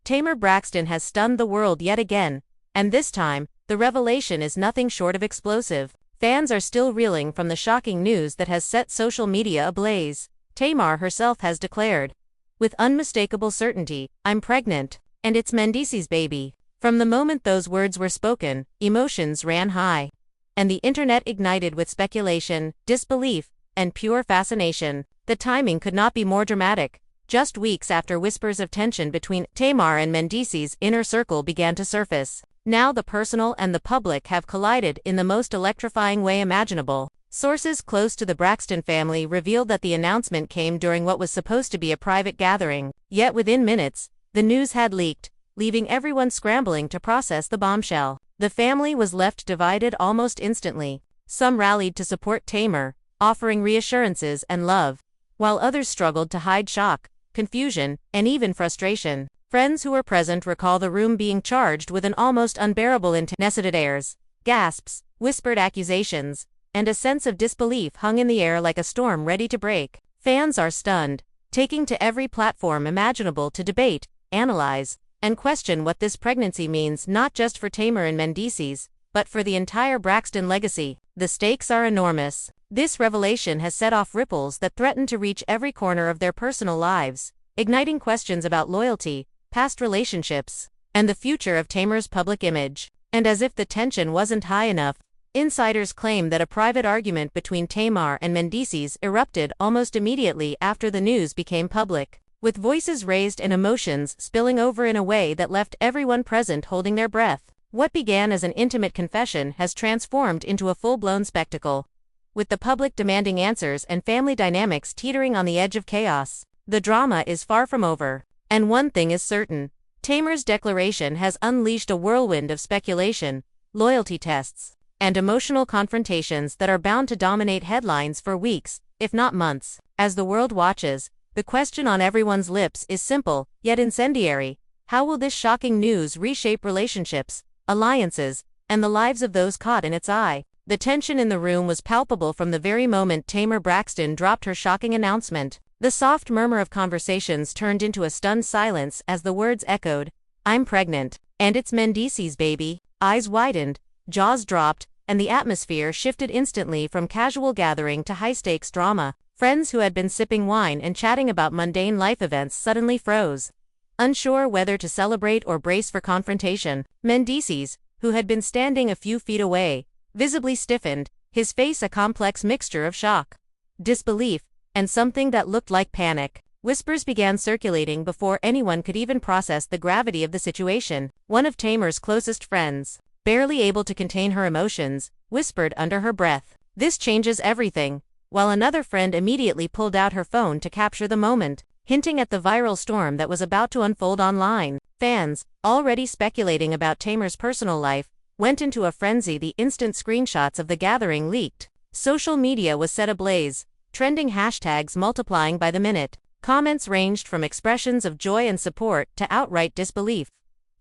Tamar Braxton has stunned the world yet again, and this time, the revelation is nothing short of explosive. Fans are still reeling from the shocking news that has set social media ablaze. Tamar herself has declared, with unmistakable certainty, "I'm pregnant, and it's mendeecees, baby." From the moment those words were spoken, emotions ran high, and the internet ignited with speculation, disbelief, and pure fascination. The timing could not be more dramatic. Just weeks after whispers of tension between Tamar and mendeecees' inner circle began to surface, now the personal and the public have collided in the most electrifying way imaginable. Sources close to the Braxton family revealed that the announcement came during what was supposed to be a private gathering, yet within minutes, the news had leaked, leaving everyone scrambling to process the bombshell. The family was left divided almost instantly. Some rallied to support Tamar, offering reassurances and love, while others struggled to hide shock, confusion, and even frustration. Friends who were present recall the room being charged with an almost unbearable intensity. Airs, gasps, whispered accusations, and a sense of disbelief hung in the air like a storm ready to break. Fans are stunned, taking to every platform imaginable to debate, analyze, and question what this pregnancy means not just for Tamar and mendeecees, but for the entire Braxton legacy. The stakes are enormous. This revelation has set off ripples that threaten to reach every corner of their personal lives, igniting questions about loyalty, past relationships, and the future of Tamar's public image. And as if the tension wasn't high enough, insiders claim that a private argument between Tamar and mendeecees erupted almost immediately after the news became public, with voices raised and emotions spilling over in a way that left everyone present holding their breath. What began as an intimate confession has transformed into a full-blown spectacle, with the public demanding answers and family dynamics teetering on the edge of chaos. The drama is far from over, and one thing is certain: Tamar's declaration has unleashed a whirlwind of speculation, loyalty tests, and emotional confrontations that are bound to dominate headlines for weeks, if not months. As the world watches, the question on everyone's lips is simple, yet incendiary: how will this shocking news reshape relationships, alliances, and the lives of those caught in its eye? The tension in the room was palpable from the very moment Tamar Braxton dropped her shocking announcement. The soft murmur of conversations turned into a stunned silence as the words echoed, "I'm pregnant, and it's mendeecees, baby." Eyes widened, jaws dropped, and the atmosphere shifted instantly from casual gathering to high-stakes drama. Friends who had been sipping wine and chatting about mundane life events suddenly froze, unsure whether to celebrate or brace for confrontation. Mendeecees, who had been standing a few feet away, visibly stiffened, his face a complex mixture of shock, disbelief, and something that looked like panic. Whispers began circulating before anyone could even process the gravity of the situation. One of Tamar's closest friends, barely able to contain her emotions, whispered under her breath, "This changes everything," while another friend immediately pulled out her phone to capture the moment, hinting at the viral storm that was about to unfold online. Fans, already speculating about Tamar's personal life, went into a frenzy the instant screenshots of the gathering leaked. Social media was set ablaze, trending hashtags multiplying by the minute. Comments ranged from expressions of joy and support to outright disbelief,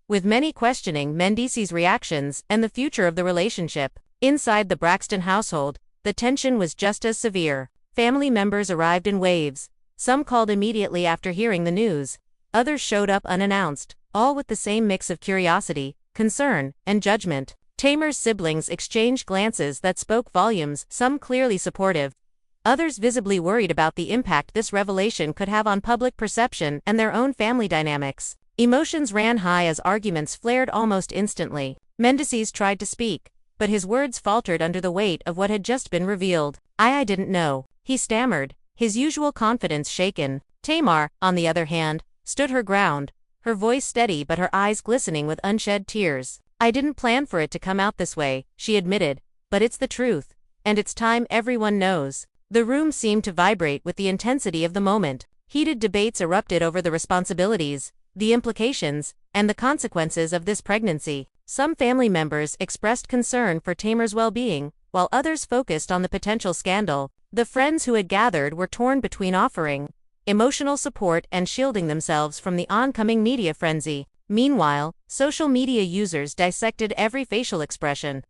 with many questioning mendeecees' reactions and the future of the relationship. Inside the Braxton household, the tension was just as severe. Family members arrived in waves. Some called immediately after hearing the news. Others showed up unannounced, all with the same mix of curiosity, concern, and judgment. Tamar's siblings exchanged glances that spoke volumes, some clearly supportive, others visibly worried about the impact this revelation could have on public perception and their own family dynamics. Emotions ran high as arguments flared almost instantly. Mendeecees tried to speak, but his words faltered under the weight of what had just been revealed. I didn't know," he stammered, his usual confidence shaken. Tamar, on the other hand, stood her ground, her voice steady but her eyes glistening with unshed tears. "I didn't plan for it to come out this way," she admitted, "but it's the truth, and it's time everyone knows." The room seemed to vibrate with the intensity of the moment. Heated debates erupted over the responsibilities, the implications, and the consequences of this pregnancy. Some family members expressed concern for Tamar's well-being, while others focused on the potential scandal. The friends who had gathered were torn between offering emotional support and shielding themselves from the oncoming media frenzy. Meanwhile, social media users dissected every facial expression,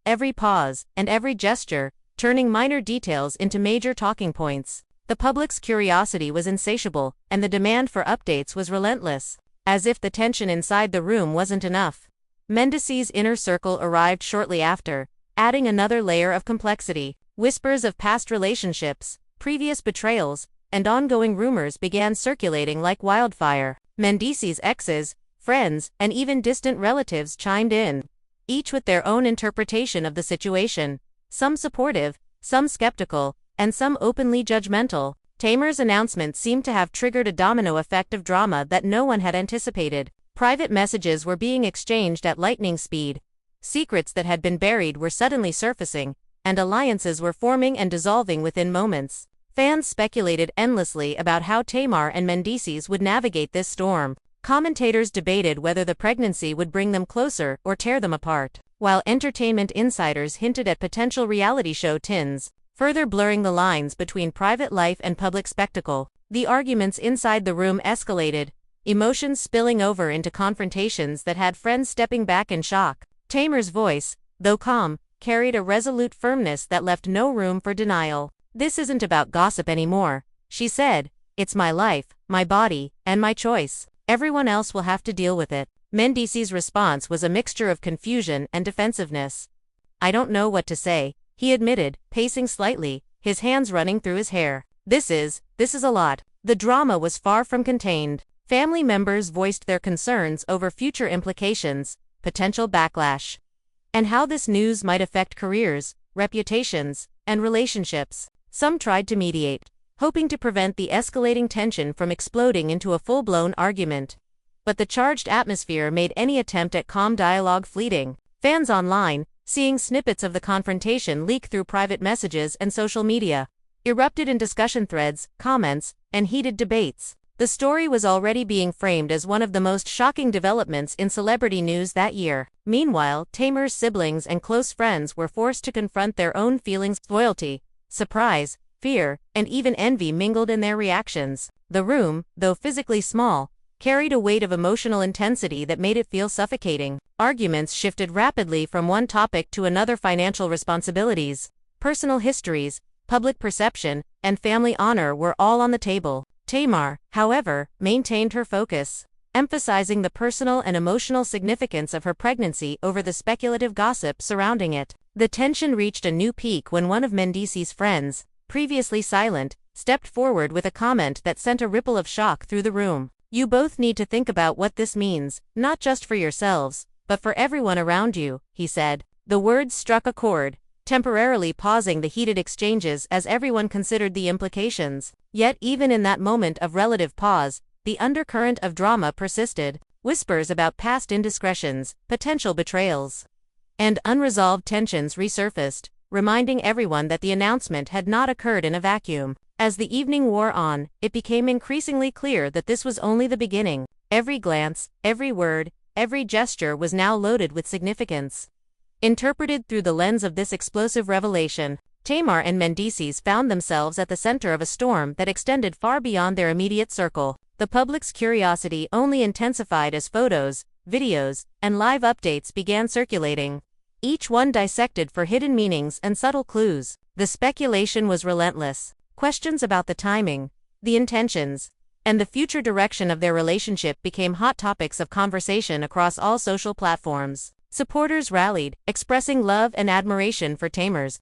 every pause, and every gesture, turning minor details into major talking points. The public's curiosity was insatiable, and the demand for updates was relentless. As if the tension inside the room wasn't enough, Mendeecees' inner circle arrived shortly after, adding another layer of complexity. Whispers of past relationships, previous betrayals, and ongoing rumors began circulating like wildfire. Mendeecees' exes, friends, and even distant relatives chimed in, each with their own interpretation of the situation, some supportive, some skeptical, and some openly judgmental. Tamar's announcement seemed to have triggered a domino effect of drama that no one had anticipated. Private messages were being exchanged at lightning speed. Secrets that had been buried were suddenly surfacing, and alliances were forming and dissolving within moments. Fans speculated endlessly about how Tamar and Mendeecees would navigate this storm. Commentators debated whether the pregnancy would bring them closer or tear them apart, while entertainment insiders hinted at potential reality show tins, further blurring the lines between private life and public spectacle. The arguments inside the room escalated, emotions spilling over into confrontations that had friends stepping back in shock. Tamar's voice, though calm, carried a resolute firmness that left no room for denial. "This isn't about gossip anymore," she said. "It's my life, my body, and my choice. Everyone else will have to deal with it." Mendeecees' response was a mixture of confusion and defensiveness. "I don't know what to say," he admitted, pacing slightly, his hands running through his hair. This is a lot." The drama was far from contained. Family members voiced their concerns over future implications, potential backlash, and how this news might affect careers, reputations, and relationships. Some tried to mediate, hoping to prevent the escalating tension from exploding into a full-blown argument. But the charged atmosphere made any attempt at calm dialogue fleeting. Fans online, seeing snippets of the confrontation leak through private messages and social media, erupted in discussion threads, comments, and heated debates. The story was already being framed as one of the most shocking developments in celebrity news that year. Meanwhile, Tamar's siblings and close friends were forced to confront their own feelings. Loyalty, surprise, fear, and even envy mingled in their reactions. The room, though physically small, carried a weight of emotional intensity that made it feel suffocating. Arguments shifted rapidly from one topic to another: financial responsibilities, personal histories, public perception, and family honor were all on the table. Tamar, however, maintained her focus, emphasizing the personal and emotional significance of her pregnancy over the speculative gossip surrounding it. The tension reached a new peak when one of Mendeecees' friends, previously silent, stepped forward with a comment that sent a ripple of shock through the room. "You both need to think about what this means, not just for yourselves, but for everyone around you," he said. The words struck a chord, temporarily pausing the heated exchanges as everyone considered the implications. Yet even in that moment of relative pause, the undercurrent of drama persisted. Whispers about past indiscretions, potential betrayals, and unresolved tensions resurfaced, reminding everyone that the announcement had not occurred in a vacuum. As the evening wore on, it became increasingly clear that this was only the beginning. Every glance, every word, every gesture was now loaded with significance. Interpreted through the lens of this explosive revelation, Tamar and Mendeecees found themselves at the center of a storm that extended far beyond their immediate circle. The public's curiosity only intensified as photos, videos, and live updates began circulating, each one dissected for hidden meanings and subtle clues. The speculation was relentless. Questions about the timing, the intentions, and the future direction of their relationship became hot topics of conversation across all social platforms. Supporters rallied, expressing love and admiration for Tamar's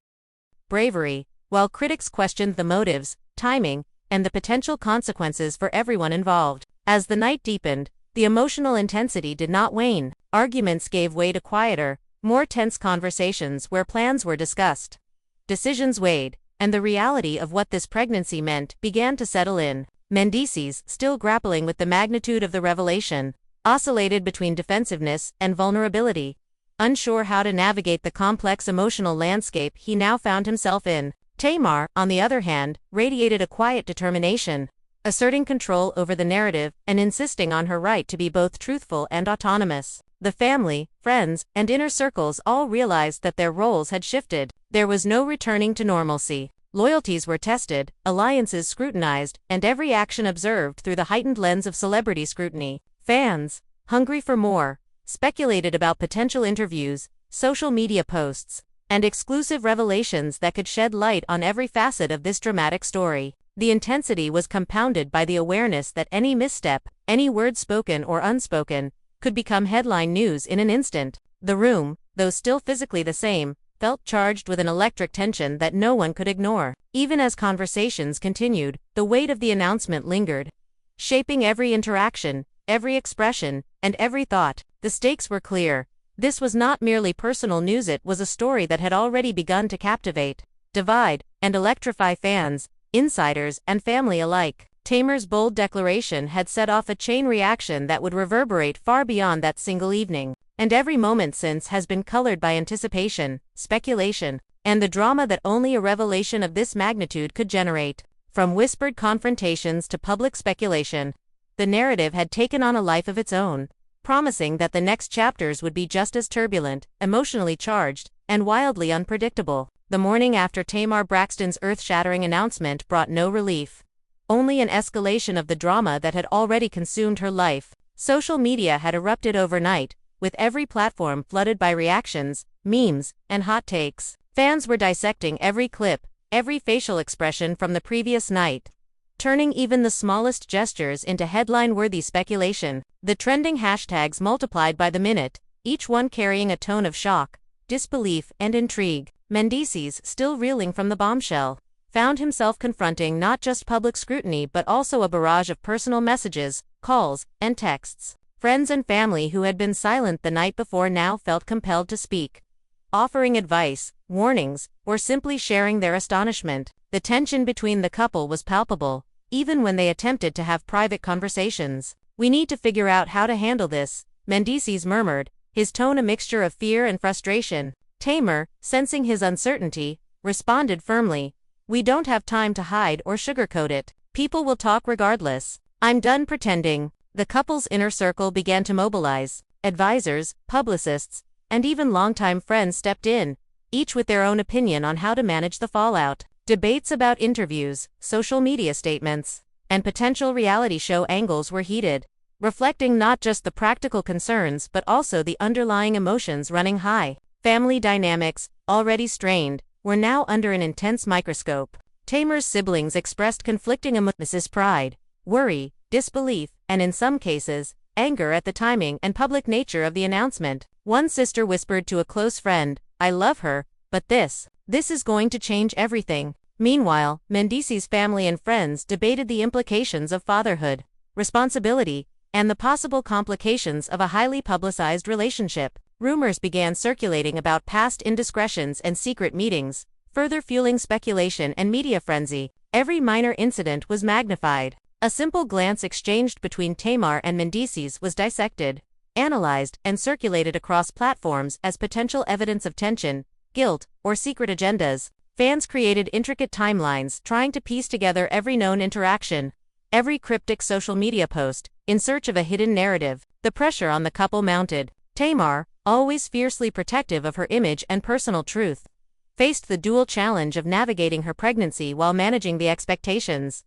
bravery, while critics questioned the motives, timing, and the potential consequences for everyone involved. As the night deepened, the emotional intensity did not wane. Arguments gave way to quieter, more tense conversations where plans were discussed, decisions weighed, and the reality of what this pregnancy meant began to settle in. Mendeecees, still grappling with the magnitude of the revelation, oscillated between defensiveness and vulnerability, unsure how to navigate the complex emotional landscape he now found himself in. Tamar, on the other hand, radiated a quiet determination, asserting control over the narrative and insisting on her right to be both truthful and autonomous. The family, friends, and inner circles all realized that their roles had shifted. There was no returning to normalcy. Loyalties were tested, alliances scrutinized, and every action observed through the heightened lens of celebrity scrutiny. Fans, hungry for more, speculated about potential interviews, social media posts, and exclusive revelations that could shed light on every facet of this dramatic story. The intensity was compounded by the awareness that any misstep, any word spoken or unspoken, could become headline news in an instant. The room, though still physically the same, felt charged with an electric tension that no one could ignore. Even as conversations continued, the weight of the announcement lingered, shaping every interaction, every expression, and every thought. The stakes were clear. This was not merely personal news, it was a story that had already begun to captivate, divide, and electrify fans, insiders, and family alike. Tamar's bold declaration had set off a chain reaction that would reverberate far beyond that single evening. And every moment since has been colored by anticipation, speculation, and the drama that only a revelation of this magnitude could generate. From whispered confrontations to public speculation, the narrative had taken on a life of its own, promising that the next chapters would be just as turbulent, emotionally charged, and wildly unpredictable. The morning after Tamar Braxton's earth-shattering announcement brought no relief, only an escalation of the drama that had already consumed her life. Social media had erupted overnight, with every platform flooded by reactions, memes, and hot takes. Fans were dissecting every clip, every facial expression from the previous night, turning even the smallest gestures into headline-worthy speculation. The trending hashtags multiplied by the minute, each one carrying a tone of shock, disbelief, and intrigue. Mendeecees, still reeling from the bombshell, found himself confronting not just public scrutiny but also a barrage of personal messages, calls, and texts. Friends and family who had been silent the night before now felt compelled to speak, offering advice, warnings, or simply sharing their astonishment. The tension between the couple was palpable, even when they attempted to have private conversations. "We need to figure out how to handle this," Mendeecees murmured, his tone a mixture of fear and frustration. Tamar, sensing his uncertainty, responded firmly, "We don't have time to hide or sugarcoat it. People will talk regardless. I'm done pretending." The couple's inner circle began to mobilize. Advisors, publicists, and even longtime friends stepped in, each with their own opinion on how to manage the fallout. Debates about interviews, social media statements, and potential reality show angles were heated, reflecting not just the practical concerns but also the underlying emotions running high. Family dynamics, already strained, were now under an intense microscope. Tamar's siblings expressed conflicting emotions: pride, worry, disbelief, and in some cases, anger at the timing and public nature of the announcement. One sister whispered to a close friend, "I love her, but this is going to change everything." Meanwhile, Mendeecees' family and friends debated the implications of fatherhood, responsibility, and the possible complications of a highly publicized relationship. Rumors began circulating about past indiscretions and secret meetings, further fueling speculation and media frenzy. Every minor incident was magnified. A simple glance exchanged between Tamar and Mendeecees was dissected, analyzed, and circulated across platforms as potential evidence of tension, guilt, or secret agendas. Fans created intricate timelines trying to piece together every known interaction, every cryptic social media post, in search of a hidden narrative. The pressure on the couple mounted. Tamar, always fiercely protective of her image and personal truth, faced the dual challenge of navigating her pregnancy while managing the expectations,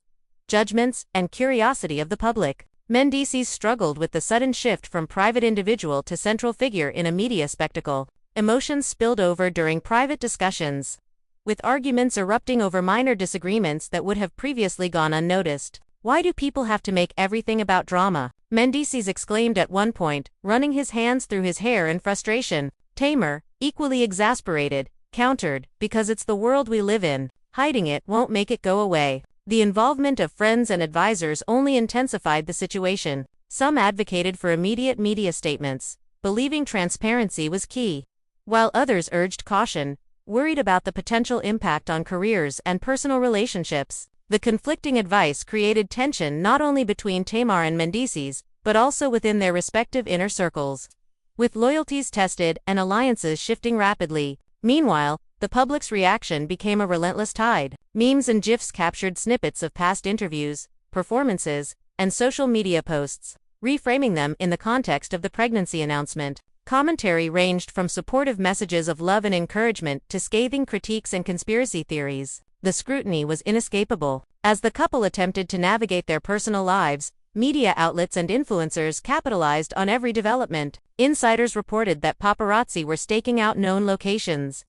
judgments, and curiosity of the public. Mendeecees struggled with the sudden shift from private individual to central figure in a media spectacle. Emotions spilled over during private discussions, with arguments erupting over minor disagreements that would have previously gone unnoticed. "Why do people have to make everything about drama?" Mendeecees exclaimed at one point, running his hands through his hair in frustration. Tamar, equally exasperated, countered, "Because it's the world we live in. Hiding it won't make it go away." The involvement of friends and advisors only intensified the situation. Some advocated for immediate media statements, believing transparency was key, while others urged caution, worried about the potential impact on careers and personal relationships. The conflicting advice created tension not only between Tamar and Mendeecees, but also within their respective inner circles, with loyalties tested and alliances shifting rapidly. Meanwhile, the public's reaction became a relentless tide. Memes and GIFs captured snippets of past interviews, performances, and social media posts, reframing them in the context of the pregnancy announcement. Commentary ranged from supportive messages of love and encouragement to scathing critiques and conspiracy theories. The scrutiny was inescapable. As the couple attempted to navigate their personal lives, media outlets and influencers capitalized on every development. Insiders reported that paparazzi were staking out known locations.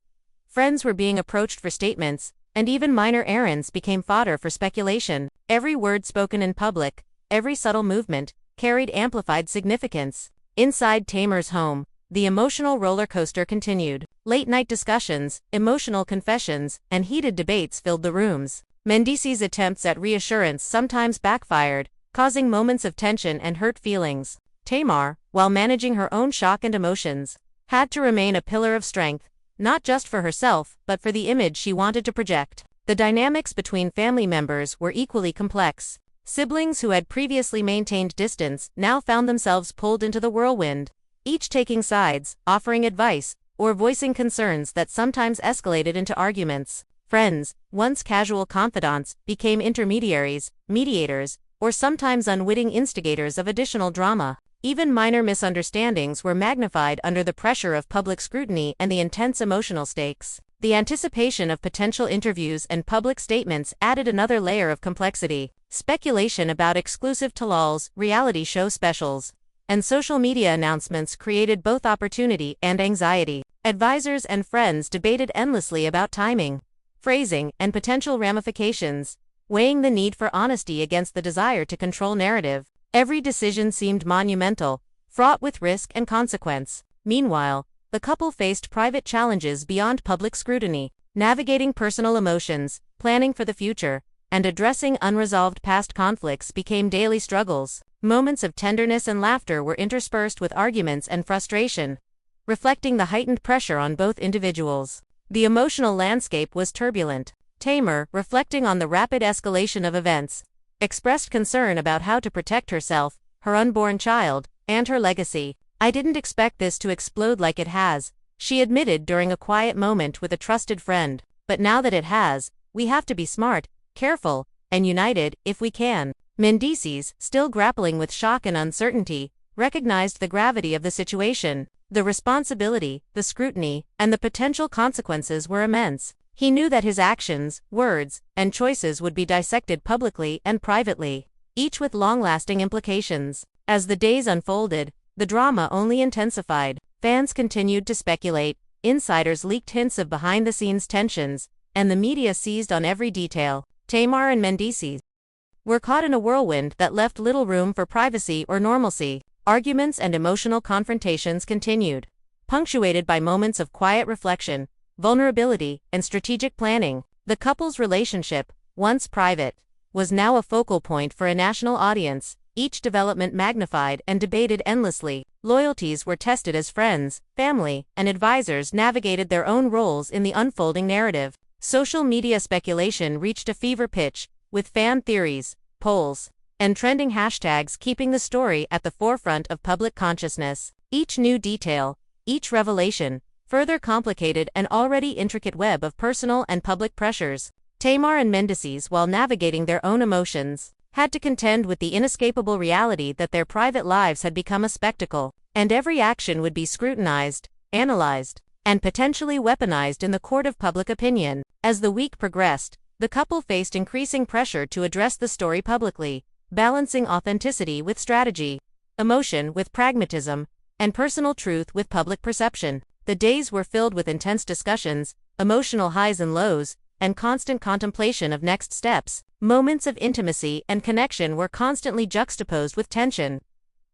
Friends were being approached for statements, and even minor errands became fodder for speculation. Every word spoken in public, every subtle movement, carried amplified significance. Inside Tamar's home, the emotional roller coaster continued. Late-night discussions, emotional confessions, and heated debates filled the rooms. Mendeecees' attempts at reassurance sometimes backfired, causing moments of tension and hurt feelings. Tamar, while managing her own shock and emotions, had to remain a pillar of strength, not just for herself, but for the image she wanted to project. The dynamics between family members were equally complex. Siblings who had previously maintained distance now found themselves pulled into the whirlwind, each taking sides, offering advice, or voicing concerns that sometimes escalated into arguments. Friends, once casual confidants, became intermediaries, mediators, or sometimes unwitting instigators of additional drama. Even minor misunderstandings were magnified under the pressure of public scrutiny and the intense emotional stakes. The anticipation of potential interviews and public statements added another layer of complexity. Speculation about exclusive tell-alls, reality show specials, and social media announcements created both opportunity and anxiety. Advisors and friends debated endlessly about timing, phrasing, and potential ramifications, weighing the need for honesty against the desire to control narrative. Every decision seemed monumental, fraught with risk and consequence. Meanwhile, the couple faced private challenges beyond public scrutiny, navigating personal emotions, planning for the future, and addressing unresolved past conflicts became daily struggles. Moments of tenderness and laughter were interspersed with arguments and frustration, reflecting the heightened pressure on both individuals. The emotional landscape was turbulent. Tamar, reflecting on the rapid escalation of events, expressed concern about how to protect herself, her unborn child, and her legacy. "I didn't expect this to explode like it has," she admitted during a quiet moment with a trusted friend. "But now that it has, we have to be smart, careful, and united, if we can." Mendeecees, still grappling with shock and uncertainty, recognized the gravity of the situation. The responsibility, the scrutiny, and the potential consequences were immense. He knew that his actions, words, and choices would be dissected publicly and privately, each with long-lasting implications. As the days unfolded, the drama only intensified. Fans continued to speculate, insiders leaked hints of behind-the-scenes tensions, and the media seized on every detail. Tamar and Mendeecees were caught in a whirlwind that left little room for privacy or normalcy. Arguments and emotional confrontations continued, punctuated by moments of quiet reflection, vulnerability, and strategic planning. The couple's relationship, once private, was now a focal point for a national audience, each development magnified and debated endlessly. Loyalties were tested as friends, family, and advisors navigated their own roles in the unfolding narrative. Social media speculation reached a fever pitch, with fan theories, polls, and trending hashtags keeping the story at the forefront of public consciousness. Each new detail, each revelation, further complicated an already intricate web of personal and public pressures. Tamar and Mendeecees, while navigating their own emotions, had to contend with the inescapable reality that their private lives had become a spectacle, and every action would be scrutinized, analyzed, and potentially weaponized in the court of public opinion. As the week progressed, the couple faced increasing pressure to address the story publicly, balancing authenticity with strategy, emotion with pragmatism, and personal truth with public perception. The days were filled with intense discussions, emotional highs and lows, and constant contemplation of next steps. Moments of intimacy and connection were constantly juxtaposed with tension,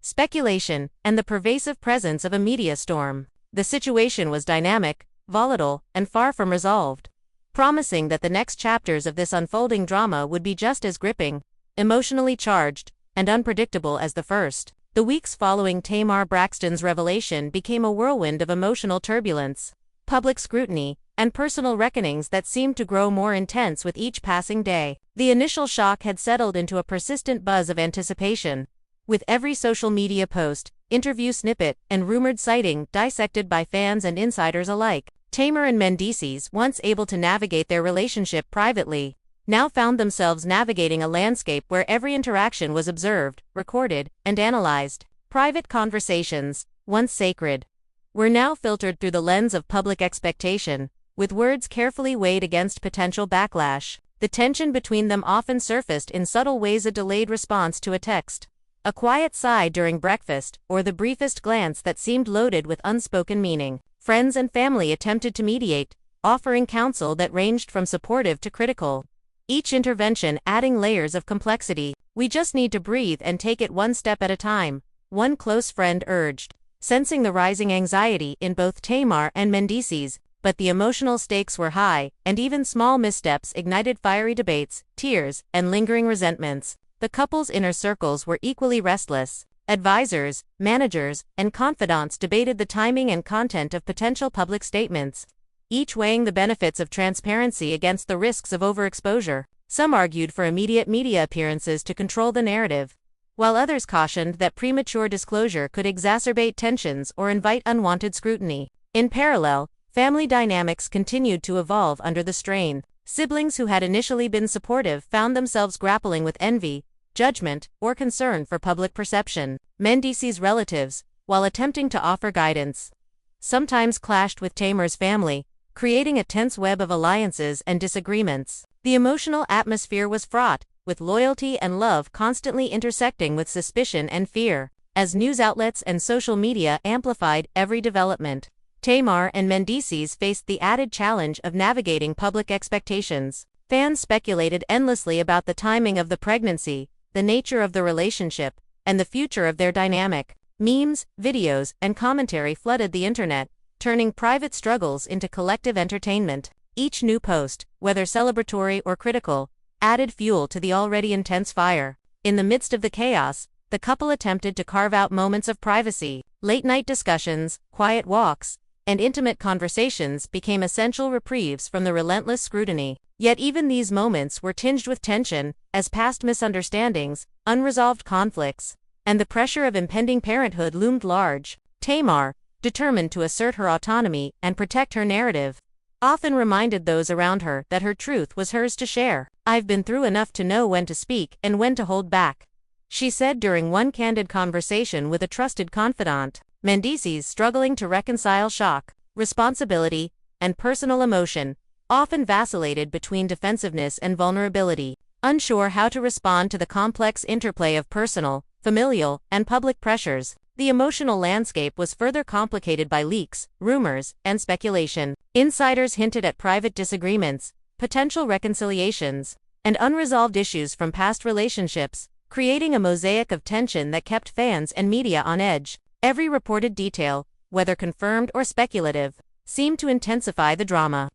speculation, and the pervasive presence of a media storm. The situation was dynamic, volatile, and far from resolved, promising that the next chapters of this unfolding drama would be just as gripping, emotionally charged, and unpredictable as the first. The weeks following Tamar Braxton's revelation became a whirlwind of emotional turbulence, public scrutiny, and personal reckonings that seemed to grow more intense with each passing day. The initial shock had settled into a persistent buzz of anticipation, with every social media post, interview snippet, and rumored sighting dissected by fans and insiders alike. Tamar and Mendeecees, once able to navigate their relationship privately, now found themselves navigating a landscape where every interaction was observed, recorded, and analyzed. Private conversations, once sacred, were now filtered through the lens of public expectation, with words carefully weighed against potential backlash. The tension between them often surfaced in subtle ways: a delayed response to a text, a quiet sigh during breakfast, or the briefest glance that seemed loaded with unspoken meaning. Friends and family attempted to mediate, offering counsel that ranged from supportive to critical. Each intervention adding layers of complexity. "We just need to breathe and take it one step at a time," one close friend urged, sensing the rising anxiety in both Tamar and mendeecees. But the emotional stakes were high, and even small missteps ignited fiery debates, tears, and lingering resentments. The couple's inner circles were equally restless. Advisors, managers, and confidants debated the timing and content of potential public statements, each weighing the benefits of transparency against the risks of overexposure. Some argued for immediate media appearances to control the narrative, while others cautioned that premature disclosure could exacerbate tensions or invite unwanted scrutiny. In parallel, family dynamics continued to evolve under the strain. Siblings who had initially been supportive found themselves grappling with envy, judgment, or concern for public perception. Mendeecees' relatives, while attempting to offer guidance, sometimes clashed with Tamar's family, creating a tense web of alliances and disagreements. The emotional atmosphere was fraught, with loyalty and love constantly intersecting with suspicion and fear, as news outlets and social media amplified every development. Tamar and mendeecees faced the added challenge of navigating public expectations. Fans speculated endlessly about the timing of the pregnancy, the nature of the relationship, and the future of their dynamic. Memes, videos, and commentary flooded the internet, turning private struggles into collective entertainment. Each new post, whether celebratory or critical, added fuel to the already intense fire. In the midst of the chaos, the couple attempted to carve out moments of privacy. Late-night discussions, quiet walks, and intimate conversations became essential reprieves from the relentless scrutiny. Yet even these moments were tinged with tension, as past misunderstandings, unresolved conflicts, and the pressure of impending parenthood loomed large. Tamar, determined to assert her autonomy and protect her narrative, often reminded those around her that her truth was hers to share. "I've been through enough to know when to speak and when to hold back," she said during one candid conversation with a trusted confidant. Mendeecees, struggling to reconcile shock, responsibility, and personal emotion, often vacillated between defensiveness and vulnerability, unsure how to respond to the complex interplay of personal, familial, and public pressures. The emotional landscape was further complicated by leaks, rumors, and speculation. Insiders hinted at private disagreements, potential reconciliations, and unresolved issues from past relationships, creating a mosaic of tension that kept fans and media on edge. Every reported detail, whether confirmed or speculative, seemed to intensify the drama,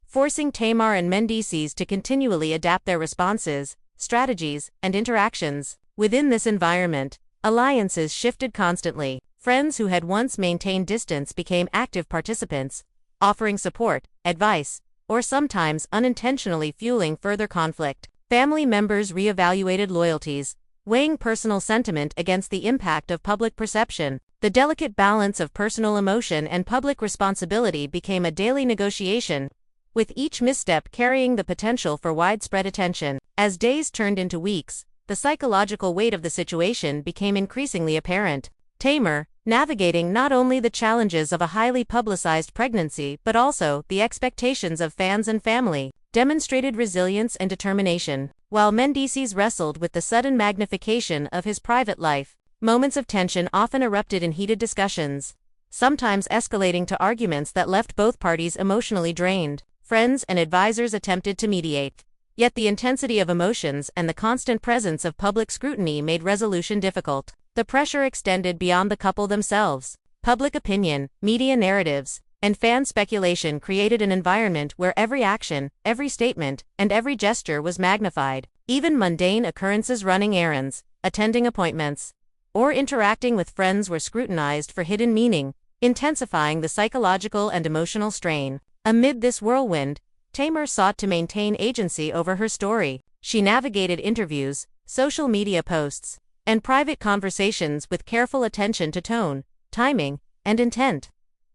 forcing Tamar and mendeecees to continually adapt their responses, strategies, and interactions. Within this environment, alliances shifted constantly. Friends who had once maintained distance became active participants, offering support, advice, or sometimes unintentionally fueling further conflict. Family members reevaluated loyalties, weighing personal sentiment against the impact of public perception. The delicate balance of personal emotion and public responsibility became a daily negotiation, with each misstep carrying the potential for widespread attention. As days turned into weeks, the psychological weight of the situation became increasingly apparent. Tamar, navigating not only the challenges of a highly publicized pregnancy but also the expectations of fans and family, demonstrated resilience and determination, while mendeecees wrestled with the sudden magnification of his private life. Moments of tension often erupted in heated discussions, sometimes escalating to arguments that left both parties emotionally drained. Friends and advisors attempted to mediate, yet the intensity of emotions and the constant presence of public scrutiny made resolution difficult. The pressure extended beyond the couple themselves. Public opinion, media narratives, and fan speculation created an environment where every action, every statement, and every gesture was magnified. Even mundane occurrences, running errands, attending appointments, or interacting with friends were scrutinized for hidden meaning, intensifying the psychological and emotional strain. Amid this whirlwind, Tamar sought to maintain agency over her story. She navigated interviews, social media posts, and private conversations with careful attention to tone, timing, and intent,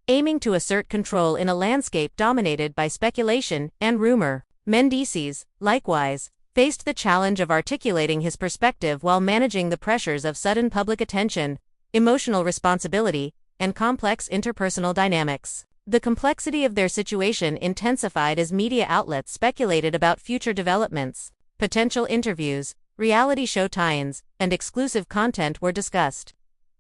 aiming to assert control in a landscape dominated by speculation and rumor. Mendeecees, likewise, faced the challenge of articulating his perspective while managing the pressures of sudden public attention, emotional responsibility, and complex interpersonal dynamics. The complexity of their situation intensified as media outlets speculated about future developments. Potential interviews, reality show tie-ins, and exclusive content were discussed,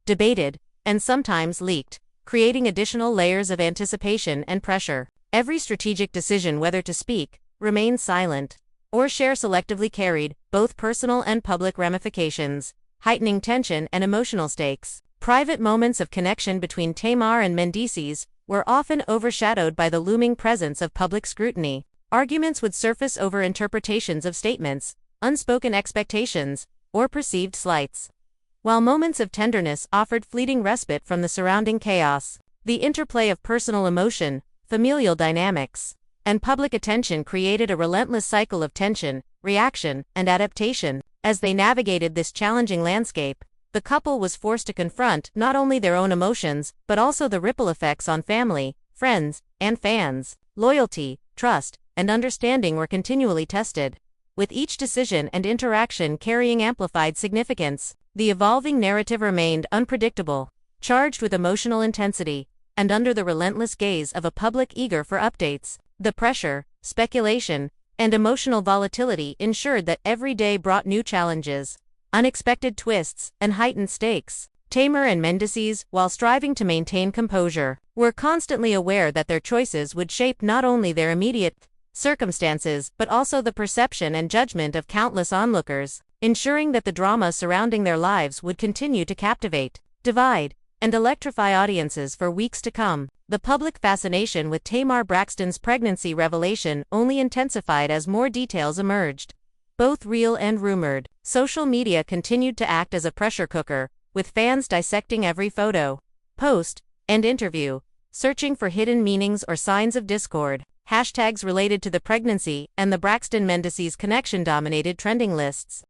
debated, and sometimes leaked, creating additional layers of anticipation and pressure. Every strategic decision whether to speak, remain silent, or share selectively carried both personal and public ramifications, heightening tension and emotional stakes. Private moments of connection between Tamar and mendeecees were often overshadowed by the looming presence of public scrutiny. Arguments would surface over interpretations of statements, unspoken expectations, or perceived slights. While moments of tenderness offered fleeting respite from the surrounding chaos, the interplay of personal emotion, familial dynamics, and public attention created a relentless cycle of tension, reaction, and adaptation. As they navigated this challenging landscape, the couple was forced to confront not only their own emotions, but also the ripple effects on family, friends, and fans. Loyalty, trust, and understanding were continually tested, with each decision and interaction carrying amplified significance. The evolving narrative remained unpredictable, charged with emotional intensity, and under the relentless gaze of a public eager for updates. The pressure, speculation, and emotional volatility ensured that every day brought new challenges, unexpected twists, and heightened stakes. Tamar and mendeecees, while striving to maintain composure, were constantly aware that their choices would shape not only their immediate circumstances but also the perception and judgment of countless onlookers, ensuring that the drama surrounding their lives would continue to captivate, divide, and electrify audiences for weeks to come. The public fascination with Tamar Braxton's pregnancy revelation only intensified as more details emerged. Both real and rumored, social media continued to act as a pressure cooker, with fans dissecting every photo, post, and interview, searching for hidden meanings or signs of discord. Hashtags related to the pregnancy and the Braxton-mendeecees connection dominated trending lists,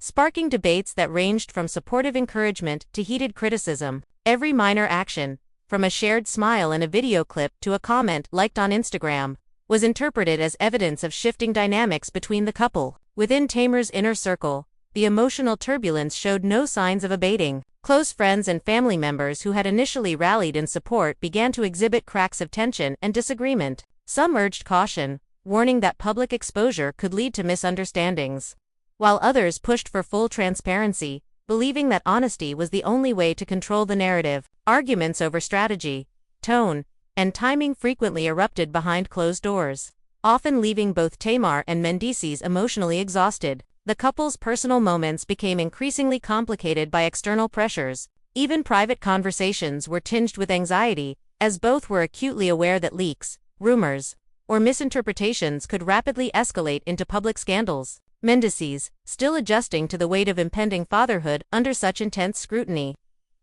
sparking debates that ranged from supportive encouragement to heated criticism. Every minor action, from a shared smile in a video clip to a comment liked on Instagram, was interpreted as evidence of shifting dynamics between the couple. Within Tamar's inner circle, the emotional turbulence showed no signs of abating. Close friends and family members who had initially rallied in support began to exhibit cracks of tension and disagreement. Some urged caution, warning that public exposure could lead to misunderstandings, while others pushed for full transparency, believing that honesty was the only way to control the narrative. Arguments over strategy, tone, and timing frequently erupted behind closed doors, often leaving both Tamar and mendeecees emotionally exhausted. The couple's personal moments became increasingly complicated by external pressures. Even private conversations were tinged with anxiety, as both were acutely aware that leaks, rumors, or misinterpretations could rapidly escalate into public scandals. Mendeecees, still adjusting to the weight of impending fatherhood under such intense scrutiny,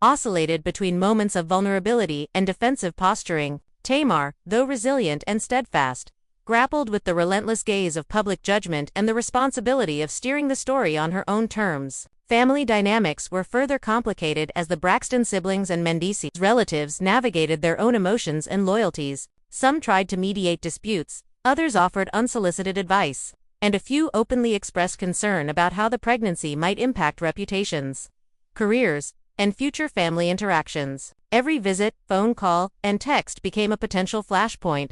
oscillated between moments of vulnerability and defensive posturing. Tamar, though resilient and steadfast, grappled with the relentless gaze of public judgment and the responsibility of steering the story on her own terms. Family dynamics were further complicated as the Braxton siblings and mendeecees relatives navigated their own emotions and loyalties. Some tried to mediate disputes, others offered unsolicited advice, and a few openly expressed concern about how the pregnancy might impact reputations, careers, and future family interactions. Every visit, phone call, and text became a potential flashpoint,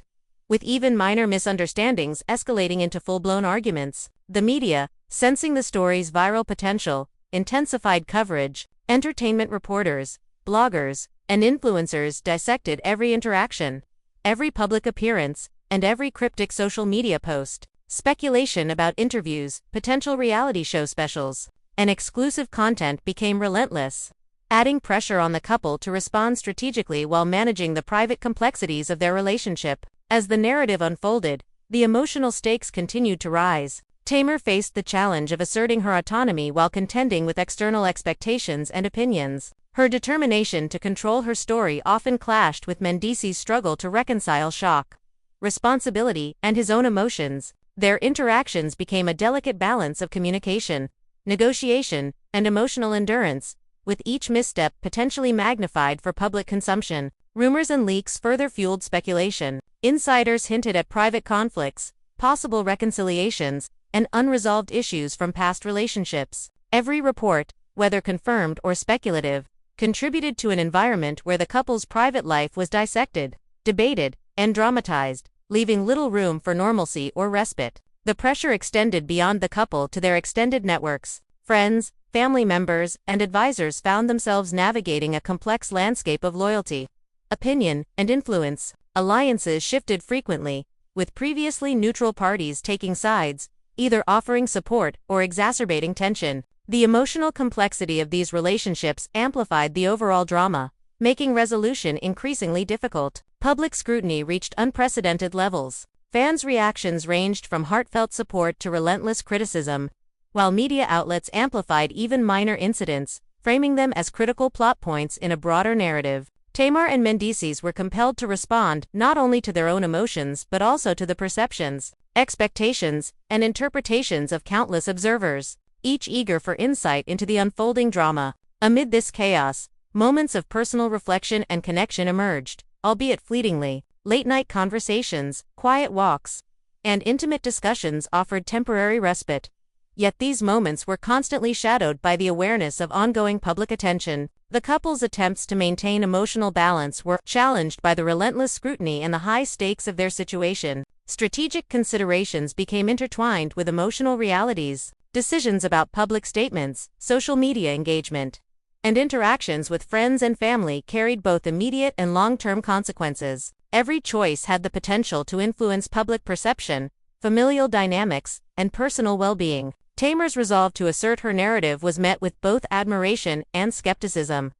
with even minor misunderstandings escalating into full-blown arguments. The media, sensing the story's viral potential, intensified coverage. Entertainment reporters, bloggers, and influencers dissected every interaction, every public appearance, and every cryptic social media post. Speculation about interviews, potential reality show specials, and exclusive content became relentless, adding pressure on the couple to respond strategically while managing the private complexities of their relationship. As the narrative unfolded, the emotional stakes continued to rise. Tamar faced the challenge of asserting her autonomy while contending with external expectations and opinions. Her determination to control her story often clashed with mendeecees' struggle to reconcile shock, responsibility, and his own emotions. Their interactions became a delicate balance of communication, negotiation, and emotional endurance, with each misstep potentially magnified for public consumption. Rumors and leaks further fueled speculation. Insiders hinted at private conflicts, possible reconciliations, and unresolved issues from past relationships. Every report, whether confirmed or speculative, contributed to an environment where the couple's private life was dissected, debated, and dramatized, leaving little room for normalcy or respite. The pressure extended beyond the couple to their extended networks. Friends, family members, and advisors found themselves navigating a complex landscape of loyalty, opinion, and influence. Alliances shifted frequently, with previously neutral parties taking sides, either offering support or exacerbating tension. The emotional complexity of these relationships amplified the overall drama, making resolution increasingly difficult. Public scrutiny reached unprecedented levels. Fans' reactions ranged from heartfelt support to relentless criticism, while media outlets amplified even minor incidents, framing them as critical plot points in a broader narrative. Tamar and mendeecees were compelled to respond not only to their own emotions but also to the perceptions, expectations, and interpretations of countless observers, each eager for insight into the unfolding drama. Amid this chaos, moments of personal reflection and connection emerged, albeit fleetingly. Late-night conversations, quiet walks, and intimate discussions offered temporary respite. Yet these moments were constantly shadowed by the awareness of ongoing public attention. The couple's attempts to maintain emotional balance were challenged by the relentless scrutiny and the high stakes of their situation. Strategic considerations became intertwined with emotional realities. Decisions about public statements, social media engagement, and interactions with friends and family carried both immediate and long-term consequences. Every choice had the potential to influence public perception, familial dynamics, and personal well-being. Tamar's resolve to assert her narrative was met with both admiration and skepticism,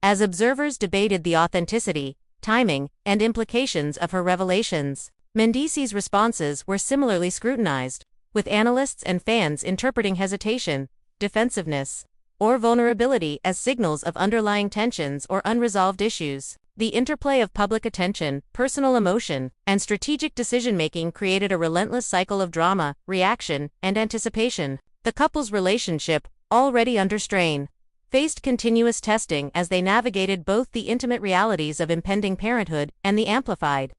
as observers debated the authenticity, timing, and implications of her revelations. Mendeecees' responses were similarly scrutinized, with analysts and fans interpreting hesitation, defensiveness, or vulnerability as signals of underlying tensions or unresolved issues. The interplay of public attention, personal emotion, and strategic decision-making created a relentless cycle of drama, reaction, and anticipation. The couple's relationship, already under strain, faced continuous testing as they navigated both the intimate realities of impending parenthood and the amplified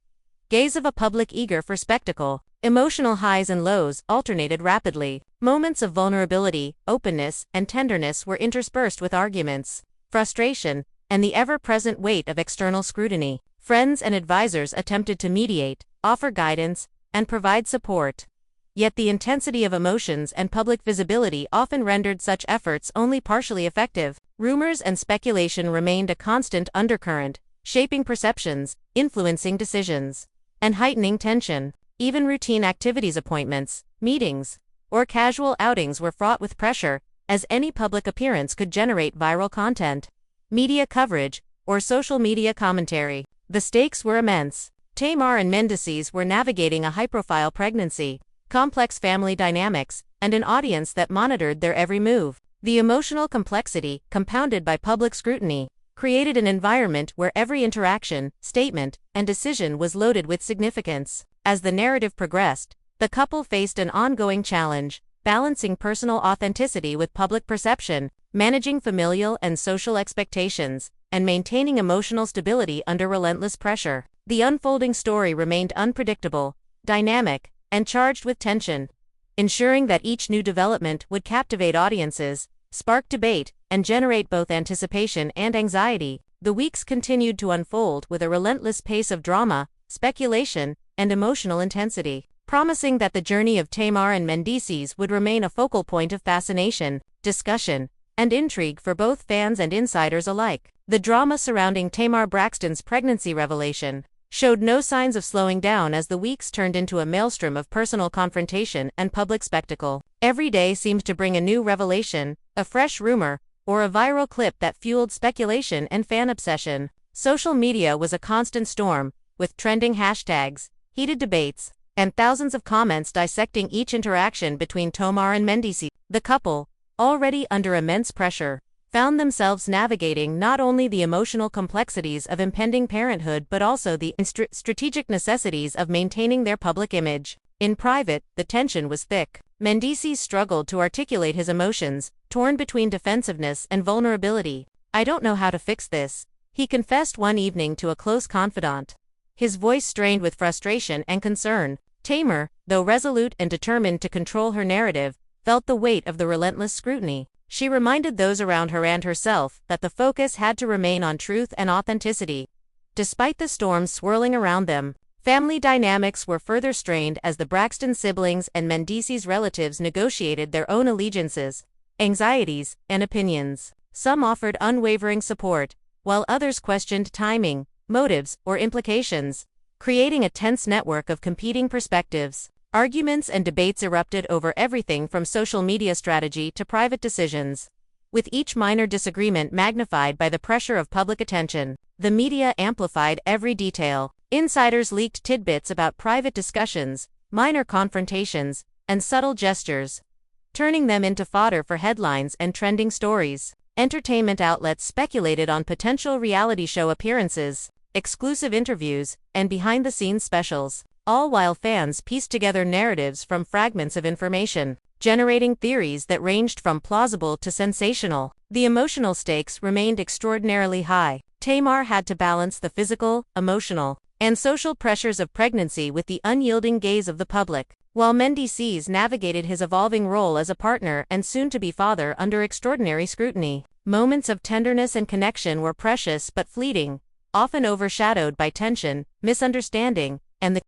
gaze of a public eager for spectacle. Emotional highs and lows alternated rapidly. Moments of vulnerability, openness, and tenderness were interspersed with arguments, frustration, and the ever-present weight of external scrutiny. Friends and advisors attempted to mediate, offer guidance, and provide support. Yet the intensity of emotions and public visibility often rendered such efforts only partially effective. Rumors and speculation remained a constant undercurrent, shaping perceptions, influencing decisions, and heightening tension. Even routine activities, appointments, meetings, or casual outings were fraught with pressure, as any public appearance could generate viral content, media coverage, or social media commentary. The stakes were immense. Tamar and mendeecees were navigating a high-profile pregnancy, complex family dynamics, and an audience that monitored their every move. The emotional complexity, compounded by public scrutiny, created an environment where every interaction, statement, and decision was loaded with significance. As the narrative progressed, the couple faced an ongoing challenge, balancing personal authenticity with public perception, managing familial and social expectations, and maintaining emotional stability under relentless pressure. The unfolding story remained unpredictable, dynamic, and charged with tension, ensuring that each new development would captivate audiences, spark debate, and generate both anticipation and anxiety. The weeks continued to unfold with a relentless pace of drama, speculation, and emotional intensity, promising that the journey of Tamar and mendeecees would remain a focal point of fascination, discussion, and intrigue for both fans and insiders alike. The drama surrounding Tamar Braxton's pregnancy revelation showed no signs of slowing down as the weeks turned into a maelstrom of personal confrontation and public spectacle. Every day seemed to bring a new revelation, a fresh rumor, or a viral clip that fueled speculation and fan obsession. Social media was a constant storm, with trending hashtags, heated debates, and thousands of comments dissecting each interaction between Tamar and mendeecees. The couple, already under immense pressure, found themselves navigating not only the emotional complexities of impending parenthood but also the strategic necessities of maintaining their public image. In private, the tension was thick. Mendeecees struggled to articulate his emotions, torn between defensiveness and vulnerability. "I don't know how to fix this," he confessed one evening to a close confidant, his voice strained with frustration and concern. Tamar, though resolute and determined to control her narrative, felt the weight of the relentless scrutiny. She reminded those around her and herself that the focus had to remain on truth and authenticity. Despite the storms swirling around them, family dynamics were further strained as the Braxton siblings and mendeecees' relatives negotiated their own allegiances, anxieties, and opinions. Some offered unwavering support, while others questioned timing, motives, or implications. creating a tense network of competing perspectives. Arguments and debates erupted over everything from social media strategy to private decisions, with each minor disagreement magnified by the pressure of public attention. The media amplified every detail. Insiders leaked tidbits about private discussions, minor confrontations, and subtle gestures, turning them into fodder for headlines and trending stories. Entertainment outlets speculated on potential reality show appearances, exclusive interviews, and behind-the-scenes specials, all while fans pieced together narratives from fragments of information, generating theories that ranged from plausible to sensational. The emotional stakes remained extraordinarily high. Tamar had to balance the physical, emotional, and social pressures of pregnancy with the unyielding gaze of the public, while mendeecees navigated his evolving role as a partner and soon-to-be father under extraordinary scrutiny. Moments of tenderness and connection were precious but fleeting, often overshadowed by tension, misunderstanding, and the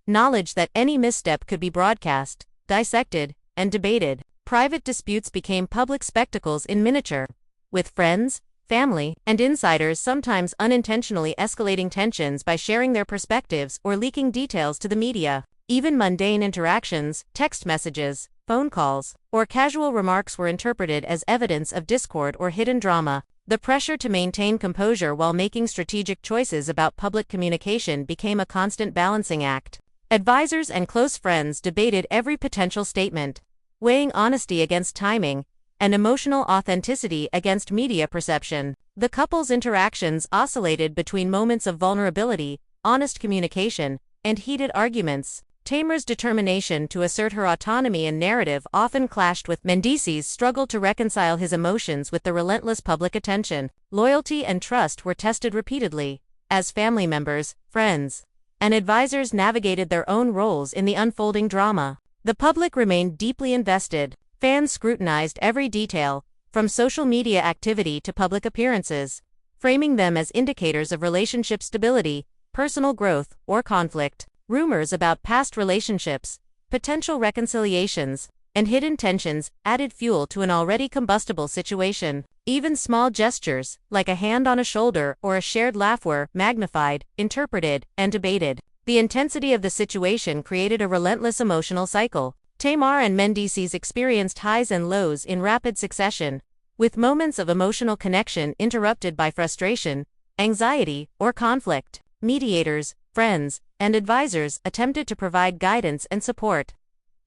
knowledge that any misstep could be broadcast, dissected, and debated. Private disputes became public spectacles in miniature, with friends, family, and insiders sometimes unintentionally escalating tensions by sharing their perspectives or leaking details to the media. Even mundane interactions, text messages, phone calls, or casual remarks were interpreted as evidence of discord or hidden drama. The pressure to maintain composure while making strategic choices about public communication became a constant balancing act. Advisors and close friends debated every potential statement, weighing honesty against timing, and emotional authenticity against media perception. The couple's interactions oscillated between moments of vulnerability, honest communication, and heated arguments. Tamar's determination to assert her autonomy and narrative often clashed with mendeecees' struggle to reconcile his emotions with the relentless public attention. Loyalty and trust were tested repeatedly, as family members, friends, and advisors navigated their own roles in the unfolding drama. The public remained deeply invested. Fans scrutinized every detail, from social media activity to public appearances, framing them as indicators of relationship stability, personal growth, or conflict. Rumors about past relationships, potential reconciliations, and hidden tensions added fuel to an already combustible situation. Even small gestures, like a hand on a shoulder or a shared laugh, were magnified, interpreted, and debated. The intensity of the situation created a relentless emotional cycle. Tamar and mendeecees experienced highs and lows in rapid succession, with moments of emotional connection interrupted by frustration, anxiety, or conflict. Mediators, friends, and advisors attempted to provide guidance and support.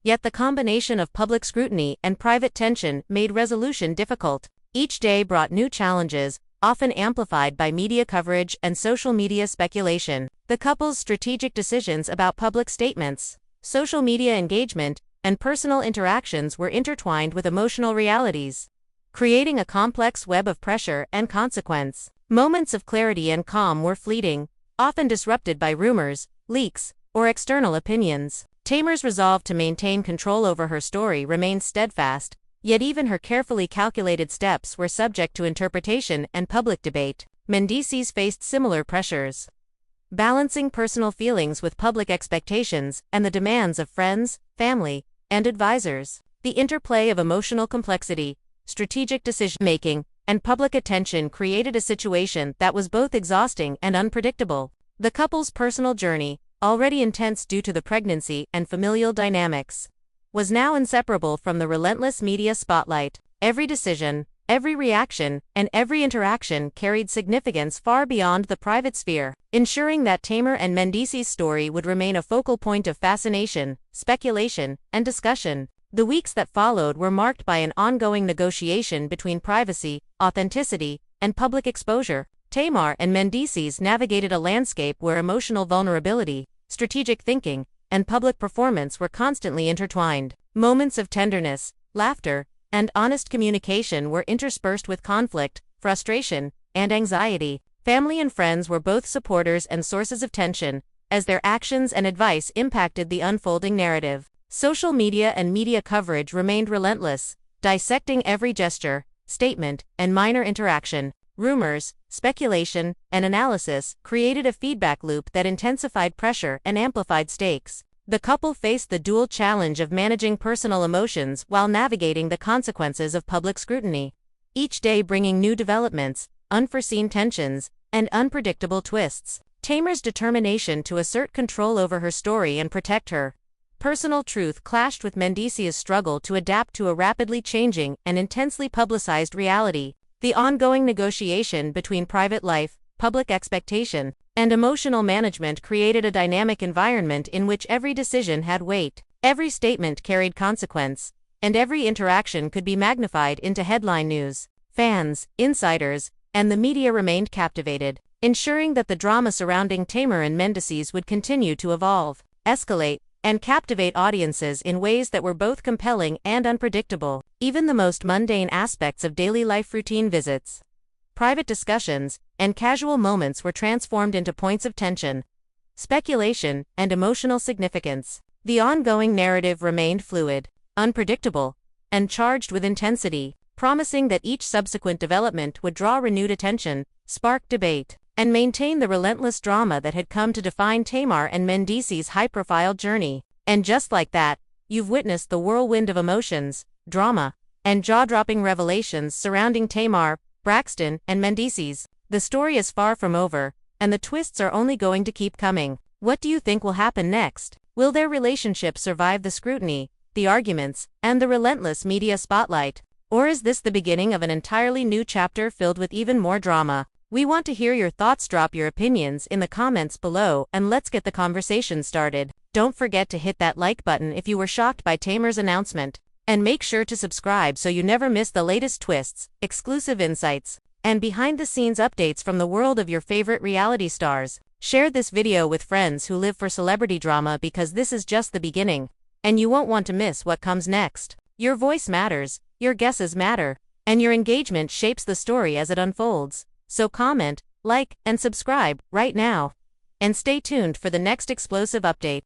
Yet the combination of public scrutiny and private tension made resolution difficult. Each day brought new challenges, often amplified by media coverage and social media speculation. The couple's strategic decisions about public statements, social media engagement, and personal interactions were intertwined with emotional realities, creating a complex web of pressure and consequence. Moments of clarity and calm were fleeting, often disrupted by rumors, leaks, or external opinions. Tamar's resolve to maintain control over her story remained steadfast, yet even her carefully calculated steps were subject to interpretation and public debate. Mendeecees faced similar pressures, balancing personal feelings with public expectations and the demands of friends, family, and advisors. The interplay of emotional complexity, strategic decision-making, and public attention created a situation that was both exhausting and unpredictable. The couple's personal journey, already intense due to the pregnancy and familial dynamics, was now inseparable from the relentless media spotlight. Every decision, every reaction, and every interaction carried significance far beyond the private sphere, ensuring that Tamar and mendeecees' story would remain a focal point of fascination, speculation, and discussion. The weeks that followed were marked by an ongoing negotiation between privacy, authenticity, and public exposure. Tamar and mendeecees navigated a landscape where emotional vulnerability, strategic thinking, and public performance were constantly intertwined. Moments of tenderness, laughter, and honest communication were interspersed with conflict, frustration, and anxiety. Family and friends were both supporters and sources of tension, as their actions and advice impacted the unfolding narrative. Social media and media coverage remained relentless, dissecting every gesture, statement, and minor interaction. Rumors, speculation, and analysis created a feedback loop that intensified pressure and amplified stakes. The couple faced the dual challenge of managing personal emotions while navigating the consequences of public scrutiny, each day bringing new developments, unforeseen tensions, and unpredictable twists. Tamar's determination to assert control over her story and protect her personal truth clashed with Mendeecees' struggle to adapt to a rapidly changing and intensely publicized reality. The ongoing negotiation between private life, public expectation, and emotional management created a dynamic environment in which every decision had weight, every statement carried consequence, and every interaction could be magnified into headline news. Fans, insiders, and the media remained captivated, ensuring that the drama surrounding Tamar and mendeecees would continue to evolve, escalate, and captivate audiences in ways that were both compelling and unpredictable. Even the most mundane aspects of daily life, routine visits, private discussions, and casual moments were transformed into points of tension, speculation, and emotional significance. The ongoing narrative remained fluid, unpredictable, and charged with intensity, promising that each subsequent development would draw renewed attention, spark debate, and maintain the relentless drama that had come to define Tamar and mendeecees' high-profile journey. And just like that, you've witnessed the whirlwind of emotions, drama, and jaw-dropping revelations surrounding Tamar, Braxton, and mendeecees. The story is far from over, and the twists are only going to keep coming. What do you think will happen next? Will their relationship survive the scrutiny, the arguments, and the relentless media spotlight? Or is this the beginning of an entirely new chapter filled with even more drama? We want to hear your thoughts. Drop your opinions in the comments below and let's get the conversation started. Don't forget to hit that like button if you were shocked by Tamar's announcement. And make sure to subscribe so you never miss the latest twists, exclusive insights, and behind-the-scenes updates from the world of your favorite reality stars. Share this video with friends who live for celebrity drama because this is just the beginning, and you won't want to miss what comes next. Your voice matters, your guesses matter, and your engagement shapes the story as it unfolds. So comment, like, and subscribe right now. And stay tuned for the next explosive update.